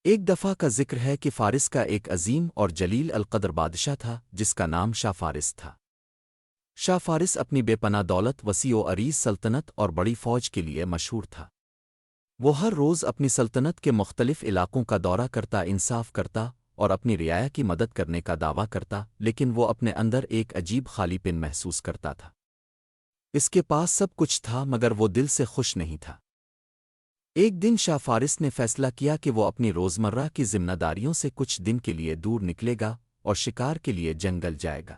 ایک دفعہ کا ذکر ہے کہ فارس کا ایک عظیم اور جلیل القدر بادشاہ تھا جس کا نام شاہ فارس تھا۔ شاہ فارس اپنی بے پناہ دولت، وسیع و عریض سلطنت اور بڑی فوج کے لیے مشہور تھا۔ وہ ہر روز اپنی سلطنت کے مختلف علاقوں کا دورہ کرتا، انصاف کرتا اور اپنی رعایا کی مدد کرنے کا دعویٰ کرتا، لیکن وہ اپنے اندر ایک عجیب خالی پن محسوس کرتا تھا۔ اس کے پاس سب کچھ تھا مگر وہ دل سے خوش نہیں تھا۔ ایک دن شاہ فارس نے فیصلہ کیا کہ وہ اپنی روزمرہ کی ذمہ داریوں سے کچھ دن کے لیے دور نکلے گا اور شکار کے لیے جنگل جائے گا۔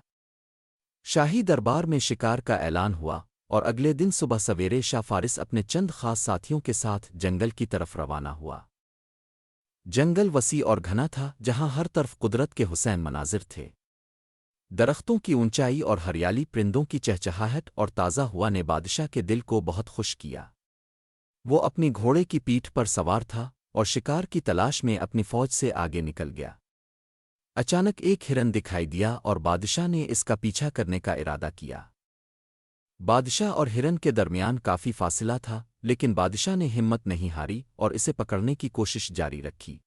شاہی دربار میں شکار کا اعلان ہوا اور اگلے دن صبح سویرے شاہ فارس اپنے چند خاص ساتھیوں کے ساتھ جنگل کی طرف روانہ ہوا۔ جنگل وسیع اور گھنا تھا، جہاں ہر طرف قدرت کے حسین مناظر تھے۔ درختوں کی اونچائی اور ہریالی، پرندوں کی چہچہاہٹ اور تازہ ہوا نے بادشاہ کے دل کو بہت خوش کیا۔ وہ اپنی گھوڑے کی پیٹھ پر سوار تھا اور شکار کی تلاش میں اپنی فوج سے آگے نکل گیا۔ اچانک ایک ہرن دکھائی دیا اور بادشاہ نے اس کا پیچھا کرنے کا ارادہ کیا۔ بادشاہ اور ہرن کے درمیان کافی فاصلہ تھا، لیکن بادشاہ نے ہمت نہیں ہاری اور اسے پکڑنے کی کوشش جاری رکھی۔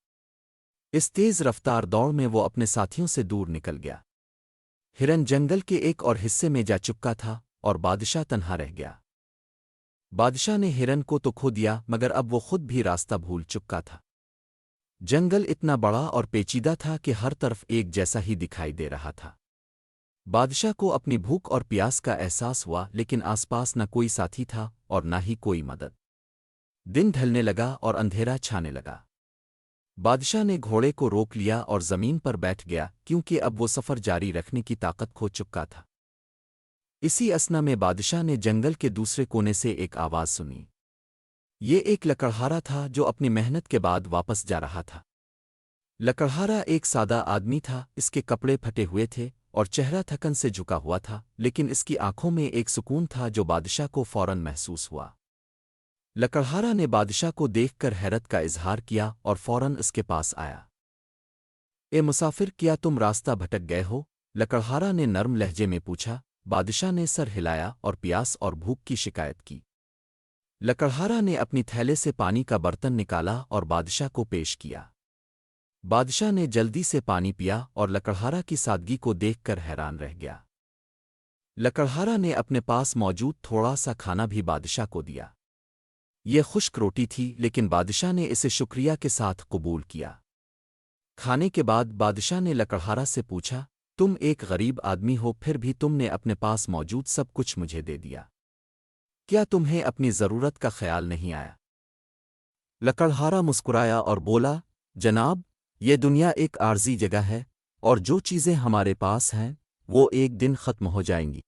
اس تیز رفتار دوڑ میں وہ اپنے ساتھیوں سے دور نکل گیا۔ ہرن جنگل کے ایک اور حصے میں جا چکا تھا اور بادشاہ تنہا رہ گیا۔ بادشاہ نے ہرن کو تو کھو دیا مگر اب وہ خود بھی راستہ بھول چکا تھا۔ جنگل اتنا بڑا اور پیچیدہ تھا کہ ہر طرف ایک جیسا ہی دکھائی دے رہا تھا۔ بادشاہ کو اپنی بھوک اور پیاس کا احساس ہوا، لیکن آس پاس نہ کوئی ساتھی تھا اور نہ ہی کوئی مدد۔ دن ڈھلنے لگا اور اندھیرا چھانے لگا۔ بادشاہ نے گھوڑے کو روک لیا اور زمین پر بیٹھ گیا، کیونکہ اب وہ سفر جاری رکھنے کی طاقت کھو چکا تھا۔ اسی اثنا میں بادشاہ نے جنگل کے دوسرے کونے سے ایک آواز سنی۔ یہ ایک لکڑہارا تھا جو اپنی محنت کے بعد واپس جا رہا تھا۔ لکڑہارا ایک سادہ آدمی تھا، اس کے کپڑے پھٹے ہوئے تھے اور چہرہ تھکن سے جھکا ہوا تھا، لیکن اس کی آنکھوں میں ایک سکون تھا جو بادشاہ کو فوراً محسوس ہوا۔ لکڑہارا نے بادشاہ کو دیکھ کر حیرت کا اظہار کیا اور فوراً اس کے پاس آیا۔ اے مسافر، کیا تم راستہ بھٹک گئے ہو؟ لکڑہارا نے نرم لہجے میں پوچھا۔ بادشاہ نے سر ہلایا اور پیاس اور بھوک کی شکایت کی۔ لکڑہارا نے اپنی تھیلے سے پانی کا برتن نکالا اور بادشاہ کو پیش کیا۔ بادشاہ نے جلدی سے پانی پیا اور لکڑہارا کی سادگی کو دیکھ کر حیران رہ گیا۔ لکڑہارا نے اپنے پاس موجود تھوڑا سا کھانا بھی بادشاہ کو دیا۔ یہ خشک روٹی تھی، لیکن بادشاہ نے اسے شکریہ کے ساتھ قبول کیا۔ کھانے کے بعد بادشاہ نے لکڑہارا سے پوچھا، تم ایک غریب آدمی ہو، پھر بھی تم نے اپنے پاس موجود سب کچھ مجھے دے دیا۔ کیا تمہیں اپنی ضرورت کا خیال نہیں آیا؟ لکڑہارا مسکرایا اور بولا، جناب، یہ دنیا ایک عارضی جگہ ہے اور جو چیزیں ہمارے پاس ہیں وہ ایک دن ختم ہو جائیں گی،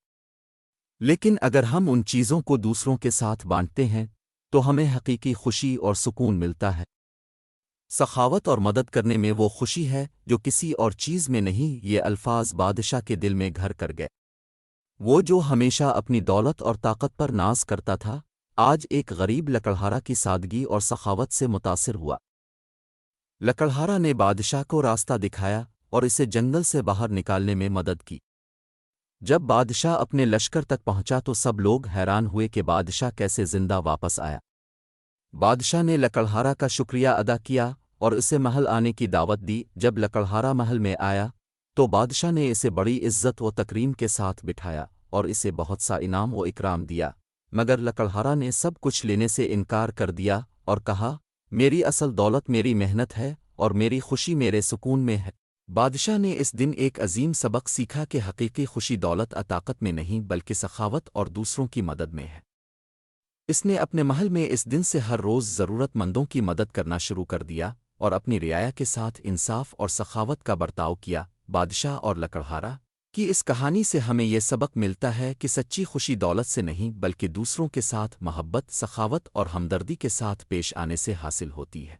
لیکن اگر ہم ان چیزوں کو دوسروں کے ساتھ بانٹتے ہیں تو ہمیں حقیقی خوشی اور سکون ملتا ہے۔ سخاوت اور مدد کرنے میں وہ خوشی ہے جو کسی اور چیز میں نہیں۔ یہ الفاظ بادشاہ کے دل میں گھر کر گئے۔ وہ جو ہمیشہ اپنی دولت اور طاقت پر ناز کرتا تھا، آج ایک غریب لکڑہارا کی سادگی اور سخاوت سے متاثر ہوا۔ لکڑہارا نے بادشاہ کو راستہ دکھایا اور اسے جنگل سے باہر نکالنے میں مدد کی۔ جب بادشاہ اپنے لشکر تک پہنچا تو سب لوگ حیران ہوئے کہ بادشاہ کیسے زندہ واپس آیا۔ بادشاہ نے لکڑہارا کا شکریہ ادا کیا اور اسے محل آنے کی دعوت دی۔ جب لکڑہارا محل میں آیا تو بادشاہ نے اسے بڑی عزت و تکریم کے ساتھ بٹھایا اور اسے بہت سا انعام و اکرام دیا، مگر لکڑہارا نے سب کچھ لینے سے انکار کر دیا اور کہا، میری اصل دولت میری محنت ہے اور میری خوشی میرے سکون میں ہے۔ بادشاہ نے اس دن ایک عظیم سبق سیکھا کہ حقیقی خوشی دولت اور طاقت میں نہیں بلکہ سخاوت اور دوسروں کی مدد میں ہے۔ اس نے اپنے محل میں اس دن سے ہر روز ضرورت مندوں کی مدد کرنا شروع کر دیا اور اپنی رعایا کے ساتھ انصاف اور سخاوت کا برتاؤ کیا۔ بادشاہ اور لکڑہارا کی اس کہانی سے ہمیں یہ سبق ملتا ہے کہ سچی خوشی دولت سے نہیں بلکہ دوسروں کے ساتھ محبت، سخاوت اور ہمدردی کے ساتھ پیش آنے سے حاصل ہوتی ہے۔